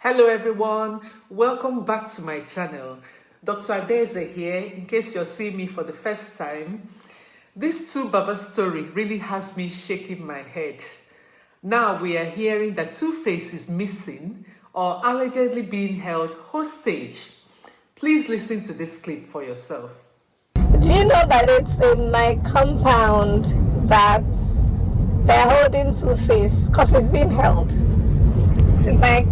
Hello everyone, welcome back to my channel. Dr. Adaeze here, in case you're seeing me for the first time. This two Baba story really has me shaking my head. Now we are hearing that Tuface is missing or allegedly being held hostage. Please listen to this clip for yourself. Do you know that it's in my compound that they're holding Tuface because he's being held? It's in my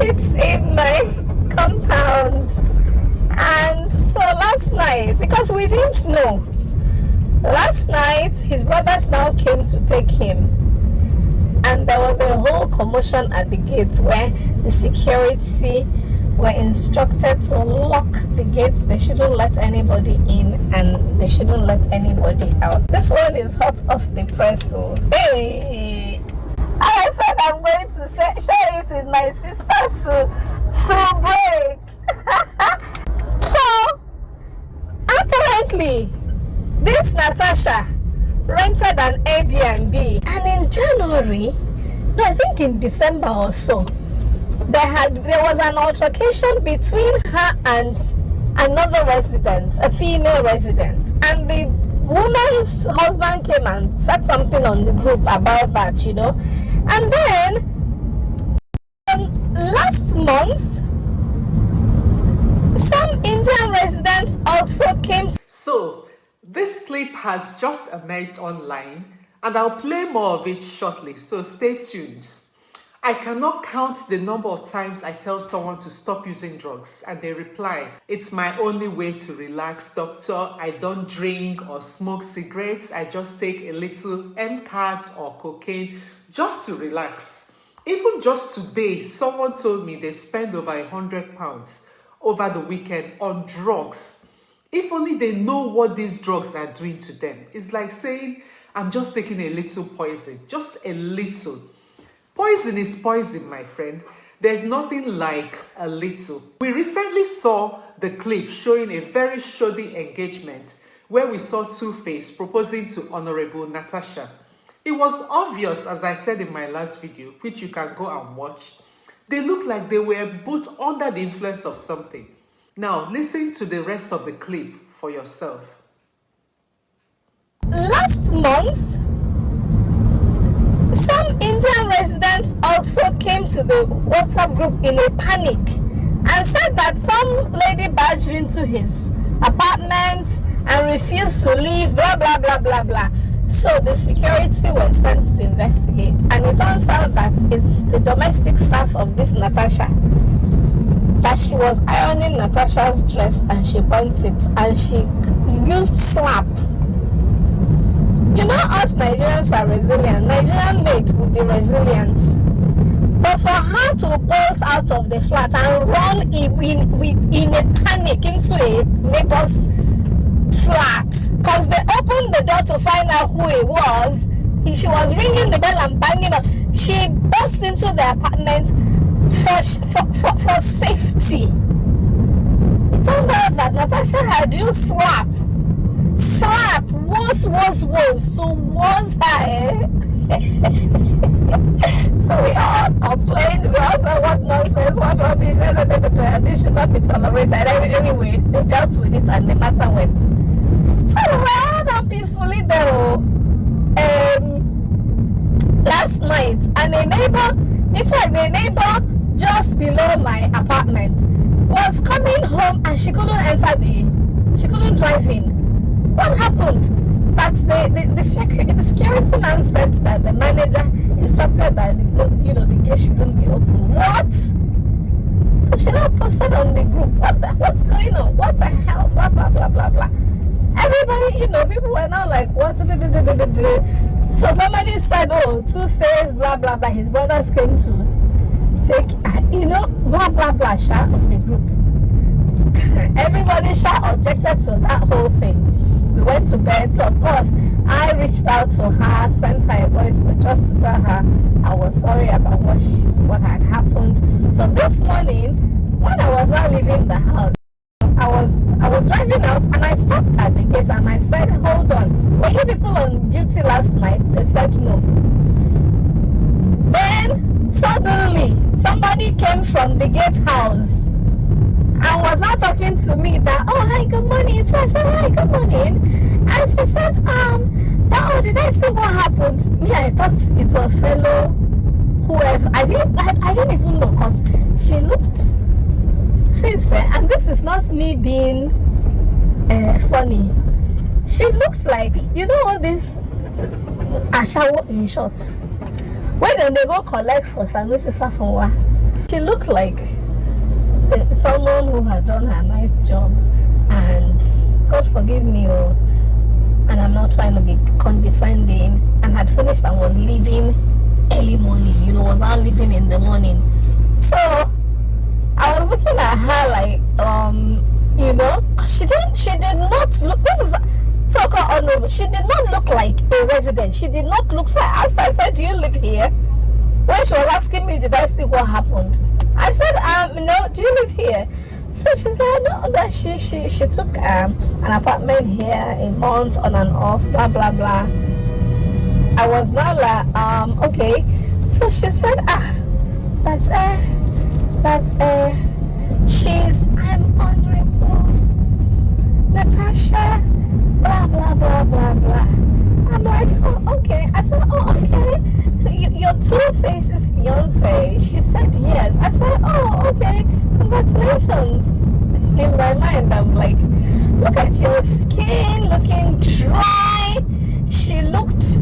it's in my compound. And so last night, because we didn't know, last night his brothers now came to take him, and there was a whole commotion at the gate where the security were instructed to lock the gates. They shouldn't let anybody in and they shouldn't let anybody out. This one is hot off the press, so hey, I said I'm going to share it with my sister to break. So apparently this Natasha rented an Airbnb, and in January, no, I think in December or so, there was an altercation between her and another resident, a female resident, and the woman's husband came and said something on the group about that, you know. And then last month, some Indian residents also came. So this clip has just emerged online, and I'll play more of it shortly, so stay tuned. I cannot count the number of times I tell someone to stop using drugs and they reply, "It's my only way to relax, doctor. I don't drink or smoke cigarettes. I just take a little M-cards or cocaine just to relax." Even just today, someone told me they spend over £100 over the weekend on drugs. If only they know what these drugs are doing to them. It's like saying, "I'm just taking a little poison," just a little. Poison is poison, my friend. There's nothing like a little. We recently saw the clip showing a very shoddy engagement where we saw Tuface proposing to Honorable Natasha. It was obvious, as I said in my last video, which you can go and watch. They looked like they were both under the influence of something. Now, listen to the rest of the clip for yourself. Last month, some Indian residents also came to the WhatsApp group in a panic and said that some lady barged into his apartment and refused to leave, blah, blah, blah, blah, blah. So the security was sent to investigate, and it turns out that it's the domestic staff of this Natasha, that she was ironing Natasha's dress and she burnt it, and she used slap. You know, us Nigerians are resilient. Nigerian maid would be resilient. But for her to bolt out of the flat and run in a panic into a neighbor's flat, because they opened the door to find out who it was. She was ringing the bell and banging up. She burst into the apartment for safety. It turned out that Natasha had used slap was her. So we all complained. We all said, what nonsense, what rubbish, this should not be tolerated. Anyway, they dealt with it and the matter went. So we were all done peacefully there last night, and a neighbor just below my apartment was coming home and she couldn't drive in. What happened? That the security man said that the manager instructed that the gate shouldn't be open. What? So she now posted on the group, what's going on? What the hell? Blah blah blah blah blah. Everybody, people were now like, what? So somebody said, "Oh, Tuface, blah blah blah. His brothers came to take, blah blah blah." Shah of the group. Everybody objected to that whole thing. We went to bed, so of course I reached out to her, sent her a voice note just to tell her I was sorry about what had happened. So this morning, when I was now leaving the house, I was driving out and I stopped at the gate and I said, "Hold on, were you people on duty last night?" They said no. Then suddenly somebody came from the gatehouse and was now talking to me that, oh, hi, good morning. So I said, hi, good morning. And she said, oh, did I see what happened? Me, I thought it was fellow whoever. I didn't even know, because she looked, since, and this is not me being funny. She looked like, you know, all this ashawo in short. When they go collect for Sanusi Fafunwa, she looked like someone who had done a nice job, and God forgive me, and I'm not trying to be condescending, and had finished and was leaving early morning, you know, was now leaving in the morning. So I was looking at her like, you know, she did not look, this is so-called honorable, she did not look like a resident. She did not look, so I asked her, I said, do you live here? When she was asking me, did I see what happened? I said, no, do you live here? So she said, no, that she took an apartment here a month on and off, blah, blah, blah. I was now like, okay. So she said, I'm honorable Natasha, blah, blah, blah, blah, blah. I'm like, oh, okay. I said, oh, okay. So your Tuface's fiance? She said, yes. I said, oh, okay. Congratulations. In my mind, I'm like, look at your skin looking dry. She looked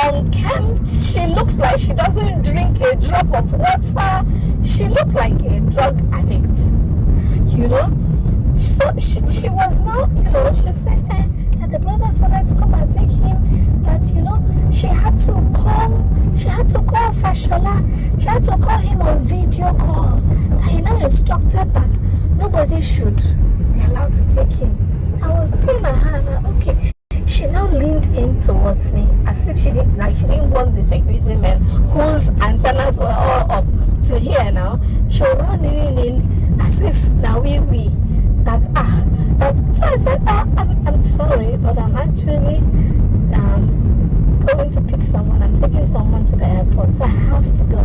unkempt. She looked like she doesn't drink a drop of water. She looked like a drug addict, you know. So she was now, you know, she said that the brothers wanted to come and take him, that, you know, she had to call Fashola, she had to call him on video call, that he now instructed that nobody should be allowed to take him. I was looking at her and okay. She now leaned in towards me as if she didn't want the security men whose antennas were all up to here now. She was now leaning in as if now so I said, I'm sorry, but I'm actually going to pick someone. I'm taking someone to the airport, so I have to go.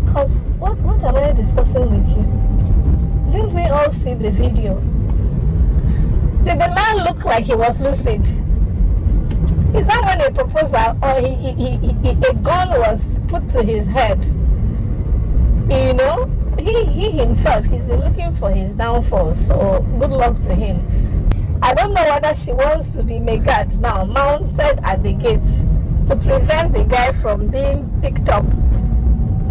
Because what am I discussing with you? Didn't we all see the video? Did the man look like he was lucid? Is that when a proposal or a gun was put to his head? You know, he himself, he's been looking for his downfall, so good luck to him. I don't know whether she wants to be Megad now, mounted at the gate to prevent the guy from being picked up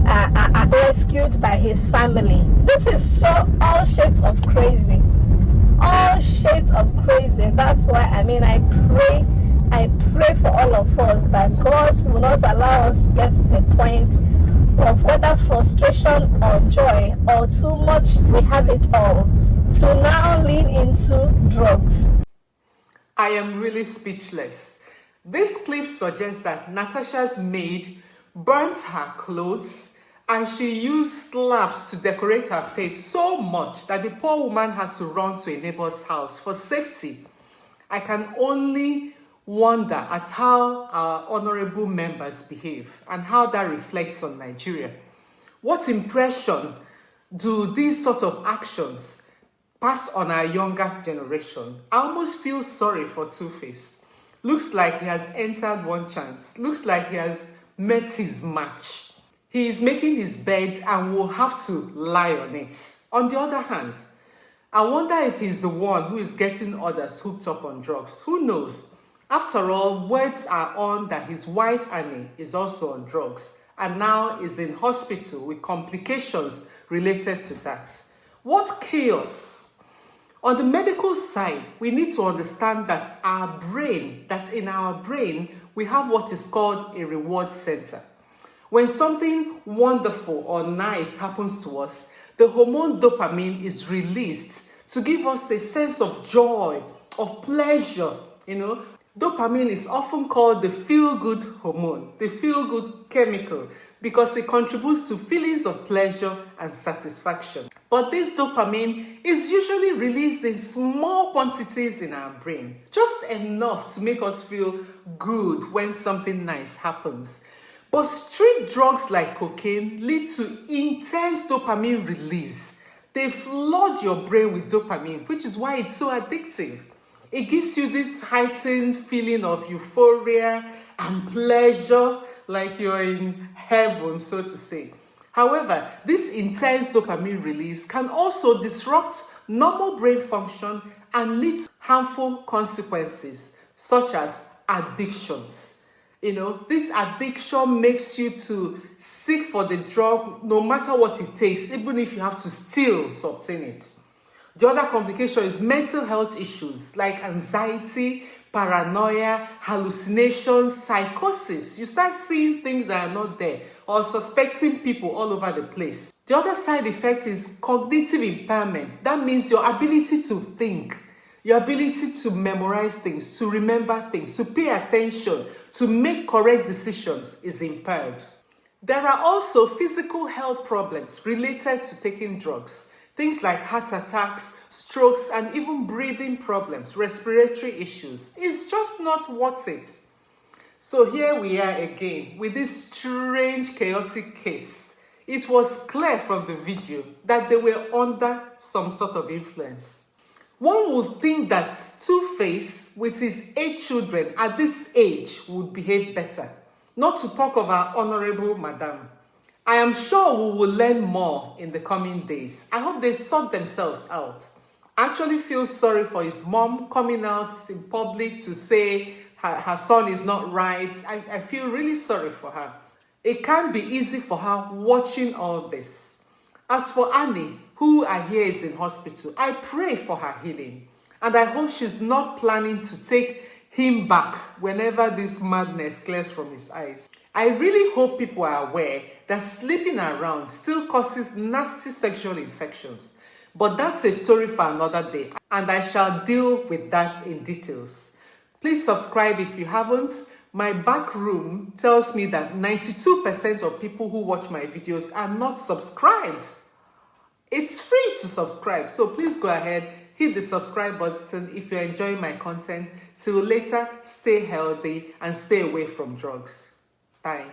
and rescued by his family. This is so all shades of crazy. All shades of crazy. That's why, I mean, I pray for all of us that God will not allow us to get to the point of whether frustration or joy or too much, we have it all, to now lean into drugs. I am really speechless. This clip suggests that Natasha's maid burnt her clothes and she used slabs to decorate her face so much that the poor woman had to run to a neighbor's house for safety. I can only wonder at how our honorable members behave and how that reflects on Nigeria. What impression do these sort of actions pass on our younger generation? I almost feel sorry for Tuface. Looks like he has entered one chance. Looks like he has met his match. He is making his bed and will have to lie on it. On the other hand, I wonder if he's the one who is getting others hooked up on drugs. Who knows? After all, words are on that his wife Annie is also on drugs and now is in hospital with complications related to that. What chaos! On the medical side, we need to understand that in our brain, we have what is called a reward center. When something wonderful or nice happens to us, the hormone dopamine is released to give us a sense of joy, of pleasure, you know. Dopamine is often called the feel-good hormone, the feel-good chemical, because it contributes to feelings of pleasure and satisfaction. But this dopamine is usually released in small quantities in our brain, just enough to make us feel good when something nice happens. But street drugs like cocaine lead to intense dopamine release. They flood your brain with dopamine, which is why it's so addictive. It gives you this heightened feeling of euphoria and pleasure, like you're in heaven, so to say. However, this intense dopamine release can also disrupt normal brain function and lead to harmful consequences, such as addictions. This addiction makes you to seek for the drug no matter what it takes, even if you have to steal to obtain it. The other complication is mental health issues like anxiety, paranoia, hallucinations, psychosis. You start seeing things that are not there or suspecting people all over the place. The other side effect is cognitive impairment. That means your ability to think, your ability to memorize things, to remember things, to pay attention, to make correct decisions is impaired. There are also physical health problems related to taking drugs. Things like heart attacks, strokes, and even breathing problems, respiratory issues. It's just not worth it. So here we are again with this strange, chaotic case. It was clear from the video that they were under some sort of influence. One would think that Tuface, with his 8 children at this age, would behave better. Not to talk of our honorable madam. I am sure we will learn more in the coming days. I hope they sort themselves out. I actually feel sorry for his mom coming out in public to say her son is not right. I feel really sorry for her. It can't be easy for her watching all this. As for Annie, who I hear is in hospital, I pray for her healing. And I hope she's not planning to take him back whenever this madness clears from his eyes. I really hope people are aware that sleeping around still causes nasty sexual infections. But that's a story for another day, and I shall deal with that in details. Please subscribe if you haven't. My back room tells me that 92% of people who watch my videos are not subscribed. It's free to subscribe, so please go ahead, hit the subscribe button if you're enjoying my content. Till later, stay healthy and stay away from drugs. Bye.